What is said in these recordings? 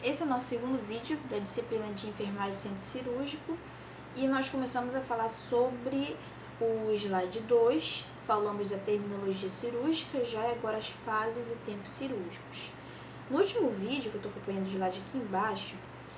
Esse é o nosso segundo vídeo da disciplina de enfermagem centro cirúrgico e nós começamos a falar sobre o slide 2, falamos da terminologia cirúrgica, já e agora as fases e tempos cirúrgicos. No último vídeo, que eu estou acompanhando o slide aqui embaixo,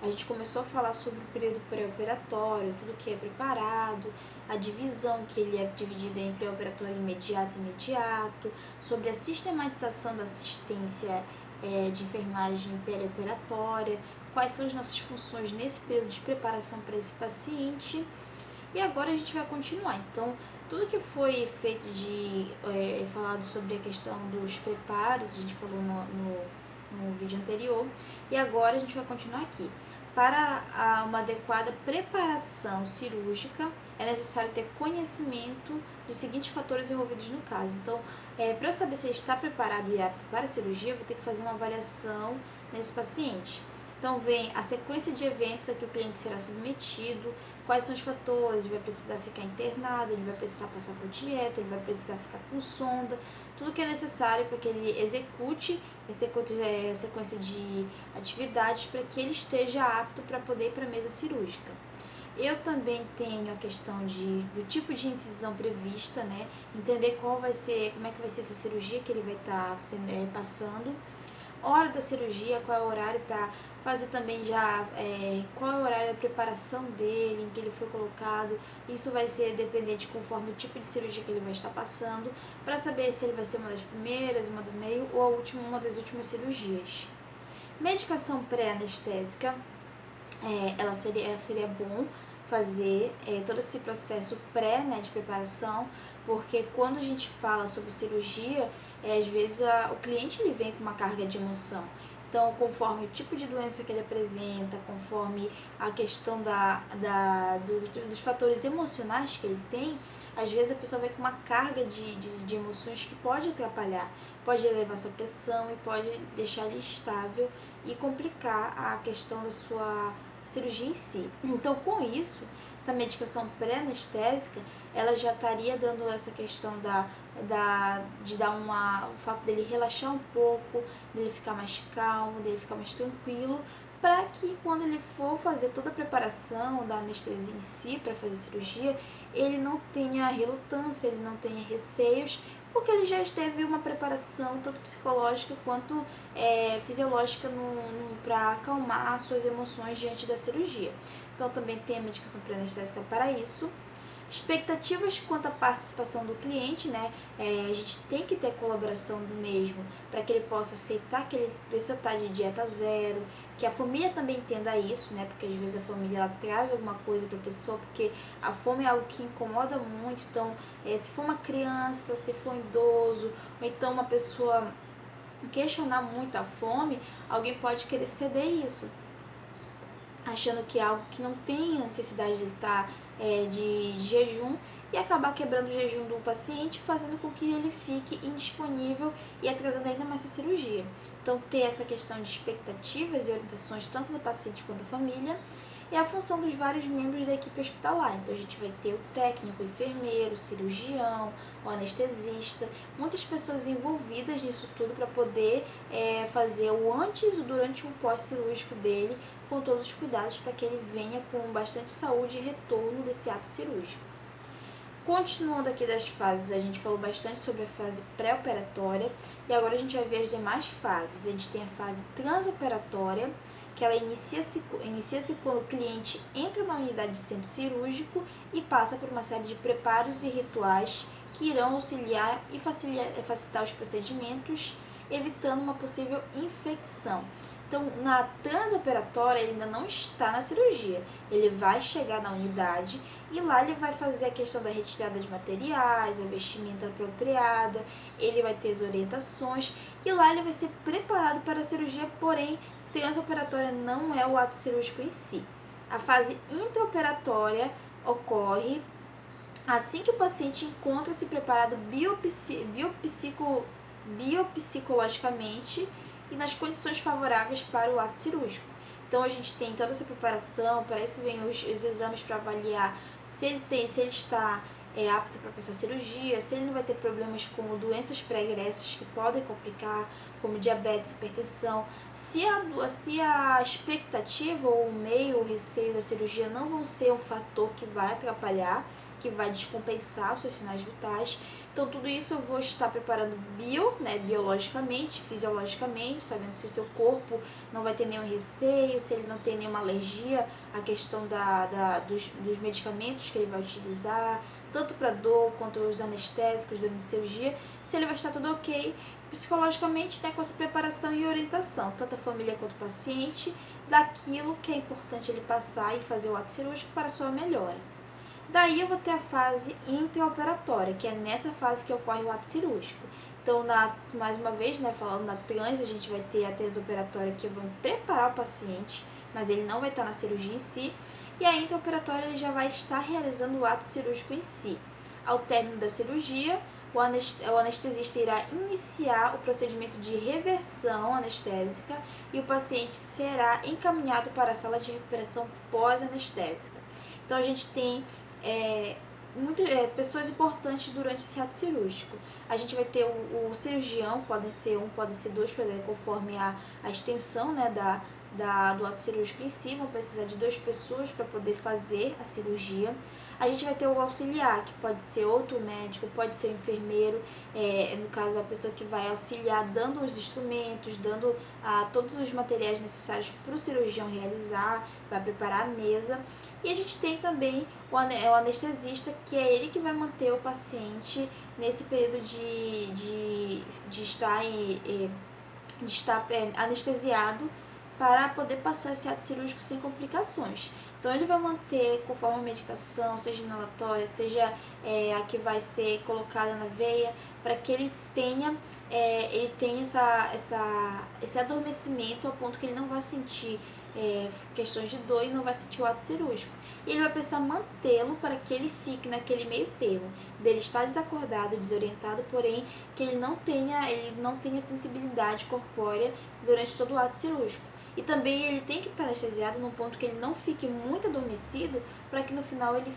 a gente começou a falar sobre o período pré-operatório, tudo que é preparado, a divisão que ele é dividido em pré-operatório imediato e imediato, sobre a sistematização da assistência de enfermagem perioperatória, quais são as nossas funções nesse período de preparação para esse paciente. E agora a gente vai continuar. Então, tudo que foi feito falado sobre a questão dos preparos, a gente falou no vídeo anterior, e agora a gente vai continuar aqui. Para uma adequada preparação cirúrgica, é necessário ter conhecimento dos seguintes fatores envolvidos no caso. Então, para eu saber se ele está preparado e apto para a cirurgia, eu vou ter que fazer uma avaliação nesse paciente. Então, vem a sequência de eventos a que o cliente será submetido, quais são os fatores, ele vai precisar ficar internado, ele vai precisar passar por dieta, ele vai precisar ficar com sonda, tudo que é necessário para que ele execute a sequência de atividades para que ele esteja apto para poder ir para a mesa cirúrgica. Eu também tenho a questão do tipo de incisão prevista, né? Entender como é que vai ser essa cirurgia que ele vai estar passando, hora da cirurgia, qual é o horário para fazer também qual é o horário da preparação dele, em que ele foi colocado. Isso vai ser dependente conforme o tipo de cirurgia que ele vai estar passando, para saber se ele vai ser uma das primeiras, uma do meio ou uma das últimas cirurgias. Medicação pré-anestésica, ela seria bom fazer todo esse processo de preparação, porque quando a gente fala sobre cirurgia, às vezes o cliente ele vem com uma carga de emoção. Então, conforme o tipo de doença que ele apresenta, conforme a questão dos fatores emocionais que ele tem, às vezes a pessoa vem com uma carga de emoções que pode atrapalhar, pode elevar sua pressão e pode deixar ele instável e complicar a questão da sua cirurgia em si. Então, com isso, essa medicação pré-anestésica, ela já estaria dando essa questão o fato dele relaxar um pouco, dele ficar mais calmo, dele ficar mais tranquilo, para que quando ele for fazer toda a preparação da anestesia em si, para fazer a cirurgia, ele não tenha relutância, ele não tenha receios, porque ele já teve uma preparação tanto psicológica quanto fisiológica para acalmar suas emoções diante da cirurgia. Então também tem a medicação pré-anestésica para isso. Expectativas quanto à participação do cliente, né? A gente tem que ter a colaboração do mesmo para que ele possa aceitar que ele precisa estar de dieta zero, que a família também entenda isso, né? Porque às vezes a família ela traz alguma coisa para a pessoa, porque a fome é algo que incomoda muito. Então, se for uma criança, se for um idoso, ou então uma pessoa questionar muito a fome, alguém pode querer ceder isso, achando que é algo que não tem necessidade de ele estar de jejum e acabar quebrando o jejum do paciente, fazendo com que ele fique indisponível e atrasando ainda mais sua cirurgia. Então, ter essa questão de expectativas e orientações tanto do paciente quanto da família é a função dos vários membros da equipe hospitalar. Então, a gente vai ter o técnico, o enfermeiro, o cirurgião, o anestesista, muitas pessoas envolvidas nisso tudo para poder fazer o antes, o durante e o pós-cirúrgico dele, com todos os cuidados para que ele venha com bastante saúde e retorno desse ato cirúrgico. Continuando aqui das fases, a gente falou bastante sobre a fase pré-operatória e agora a gente vai ver as demais fases. A gente tem a fase transoperatória, que ela inicia-se quando o cliente entra na unidade de centro cirúrgico e passa por uma série de preparos e rituais que irão auxiliar e facilitar os procedimentos, evitando uma possível infecção. Então, na transoperatória, ele ainda não está na cirurgia. Ele vai chegar na unidade e lá ele vai fazer a questão da retirada de materiais, a vestimenta apropriada, ele vai ter as orientações e lá ele vai ser preparado para a cirurgia, porém, transoperatória não é o ato cirúrgico em si. A fase intraoperatória ocorre assim que o paciente encontra-se preparado biopsicologicamente e nas condições favoráveis para o ato cirúrgico. Então a gente tem toda essa preparação, para isso vem os exames para avaliar se ele está apto para passar cirurgia, se ele não vai ter problemas como doenças pregressas que podem complicar, como diabetes, hipertensão, se a expectativa ou o meio, o receio da cirurgia não vão ser um fator que vai atrapalhar, que vai descompensar os seus sinais vitais. Então, tudo isso eu vou estar preparando biologicamente, fisiologicamente, sabendo se o seu corpo não vai ter nenhum receio, se ele não tem nenhuma alergia à questão dos medicamentos que ele vai utilizar, tanto para dor quanto os anestésicos durante a cirurgia, se ele vai estar tudo ok psicologicamente, com essa preparação e orientação, tanto a família quanto o paciente, daquilo que é importante ele passar e fazer o ato cirúrgico para a sua melhora. Daí eu vou ter a fase intraoperatória, que é nessa fase que ocorre o ato cirúrgico. Então, mais uma vez, falando na trans, a gente vai ter a transoperatória que vai preparar o paciente, mas ele não vai estar na cirurgia em si. E a intraoperatória ele já vai estar realizando o ato cirúrgico em si. Ao término da cirurgia, o anestesista irá iniciar o procedimento de reversão anestésica e o paciente será encaminhado para a sala de recuperação pós-anestésica. Então, a gente tem pessoas importantes durante esse ato cirúrgico. A gente vai ter o cirurgião, pode ser um, pode ser dois, conforme a extensão do ato cirúrgico em si, vão precisar de 2 pessoas para poder fazer a cirurgia. A gente vai ter o auxiliar, que pode ser outro médico, pode ser o enfermeiro, no caso a pessoa que vai auxiliar dando os instrumentos, dando todos os materiais necessários para o cirurgião realizar, vai preparar a mesa. E a gente tem também o anestesista, que é ele que vai manter o paciente nesse período de estar anestesiado para poder passar esse ato cirúrgico sem complicações. Então, ele vai manter, conforme a medicação, seja inalatória, seja a que vai ser colocada na veia, para que ele tenha esse adormecimento a ponto que ele não vai sentir questões de dor e não vai sentir o ato cirúrgico. E ele vai precisar mantê-lo para que ele fique naquele meio termo, dele estar desacordado, desorientado, porém que ele não tenha sensibilidade corpórea durante todo o ato cirúrgico. E também ele tem que estar anestesiado num ponto que ele não fique muito adormecido, para que no final ele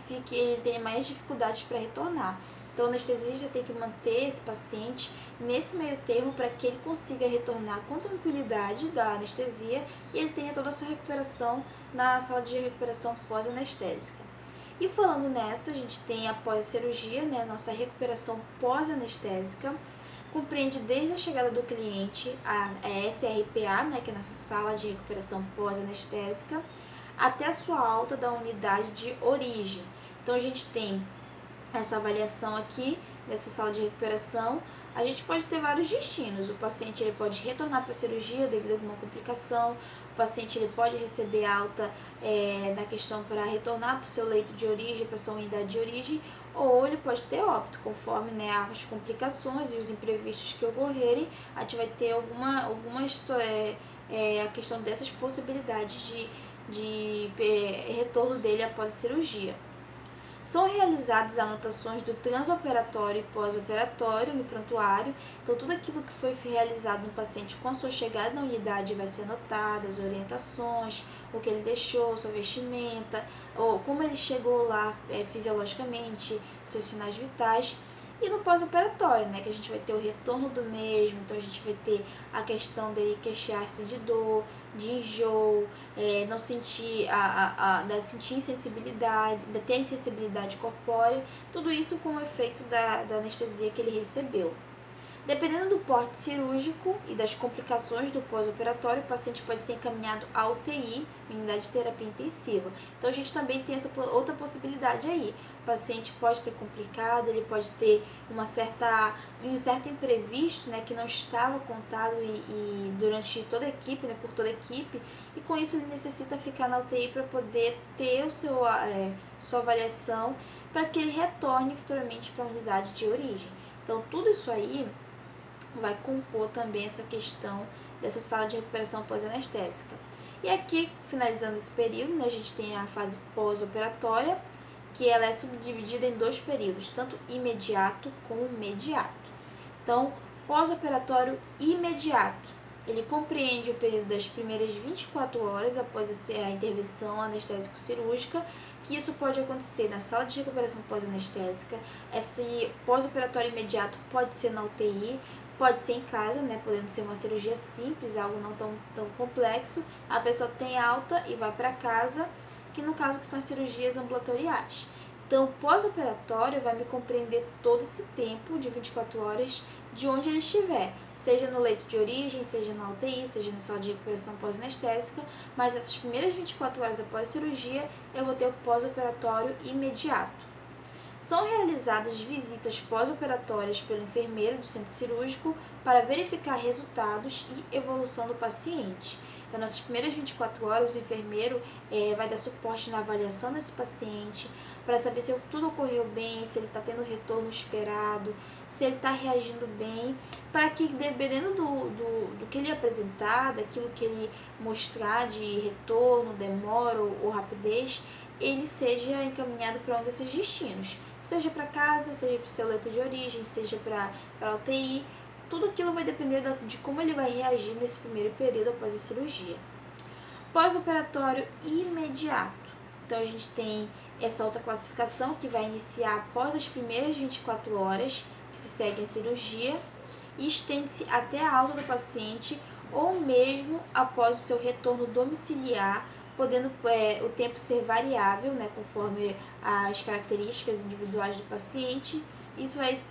tenha mais dificuldades para retornar. Então, o anestesista tem que manter esse paciente nesse meio termo para que ele consiga retornar com tranquilidade da anestesia e ele tenha toda a sua recuperação na sala de recuperação pós-anestésica. E falando nessa, a gente tem a pós-cirurgia, nossa recuperação pós-anestésica, compreende desde a chegada do cliente, a SRPA, que é a nossa sala de recuperação pós-anestésica, até a sua alta da unidade de origem. Então, a gente tem essa avaliação aqui dessa sala de recuperação. A gente pode ter vários destinos. O paciente ele pode retornar para a cirurgia devido a alguma complicação. O paciente ele pode receber alta na questão para retornar para o seu leito de origem, para a sua unidade de origem, ou ele pode ter óbito, conforme as complicações e os imprevistos que ocorrerem. A gente vai ter a questão dessas possibilidades de retorno dele após a cirurgia. São realizadas anotações do transoperatório e pós-operatório no prontuário. Então, tudo aquilo que foi realizado no paciente com a sua chegada na unidade vai ser anotado, as orientações, o que ele deixou, sua vestimenta, ou como ele chegou lá fisiologicamente, seus sinais vitais. E no pós-operatório, que a gente vai ter o retorno do mesmo, então a gente vai ter a questão dele queixar-se de dor, de enjoo, não sentir, sentir insensibilidade, ter insensibilidade corpórea, tudo isso com o efeito da anestesia que ele recebeu. Dependendo do porte cirúrgico e das complicações do pós-operatório, o paciente pode ser encaminhado à UTI, unidade de terapia intensiva. Então, a gente também tem essa outra possibilidade aí. O paciente pode ter complicado, ele pode ter um certo imprevisto, que não estava contado e durante toda a equipe, por toda a equipe, e com isso ele necessita ficar na UTI para poder ter sua avaliação, para que ele retorne futuramente para a unidade de origem. Então, tudo isso aí vai compor também essa questão dessa sala de recuperação pós-anestésica. E aqui, finalizando esse período, a gente tem a fase pós-operatória, que ela é subdividida em 2 períodos, tanto imediato como mediato. Então, pós-operatório imediato Ele compreende o período das primeiras 24 horas após a intervenção anestésico-cirúrgica, que isso pode acontecer na sala de recuperação pós-anestésica. Esse pós-operatório imediato pode ser na UTI, pode ser em casa, né, podendo ser uma cirurgia simples, algo não tão complexo. A pessoa tem alta e vai para casa, que no caso que são as cirurgias ambulatoriais. Então, o pós-operatório vai me compreender todo esse tempo de 24 horas de onde ele estiver, seja no leito de origem, seja na UTI, seja na sala de recuperação pós-anestésica, mas essas primeiras 24 horas após a cirurgia, eu vou ter o pós-operatório imediato. São realizadas visitas pós-operatórias pelo enfermeiro do centro cirúrgico para verificar resultados e evolução do paciente. Então, nessas primeiras 24 horas, o enfermeiro vai dar suporte na avaliação desse paciente, para saber se tudo ocorreu bem, se ele está tendo o retorno esperado, se ele está reagindo bem, para que, dependendo do que ele apresentar, daquilo que ele mostrar de retorno, demora ou rapidez, ele seja encaminhado para um desses destinos, seja para casa, seja para o seu leito de origem, seja para a UTI. Tudo aquilo vai depender de como ele vai reagir nesse primeiro período após a cirurgia. Pós-operatório imediato. Então, a gente tem essa outra classificação que vai iniciar após as primeiras 24 horas que se segue a cirurgia e estende-se até a alta do paciente ou mesmo após o seu retorno domiciliar, podendo o tempo ser variável, né, conforme as características individuais do paciente. Isso vai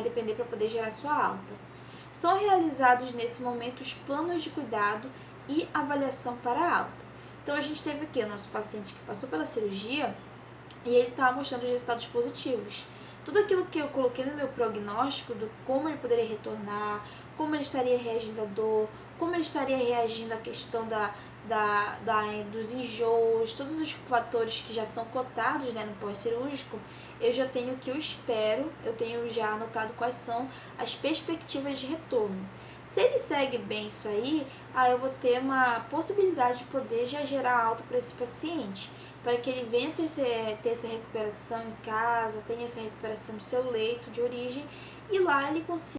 depender para poder gerar sua alta. São realizados nesse momento os planos de cuidado e avaliação para a alta. Então, a gente teve aqui o nosso paciente que passou pela cirurgia e ele estava mostrando os resultados positivos. Tudo aquilo que eu coloquei no meu prognóstico, do como ele poderia retornar, como ele estaria reagindo à dor, como ele estaria reagindo à questão dos enjoos, todos os fatores que já são cotados, né, no pós-cirúrgico, eu já tenho o que eu espero, eu tenho já anotado quais são as perspectivas de retorno. Se ele segue bem isso aí eu vou ter uma possibilidade de poder já gerar alta para esse paciente, para que ele venha ter essa recuperação em casa, tenha essa recuperação no seu leito de origem e lá ele consiga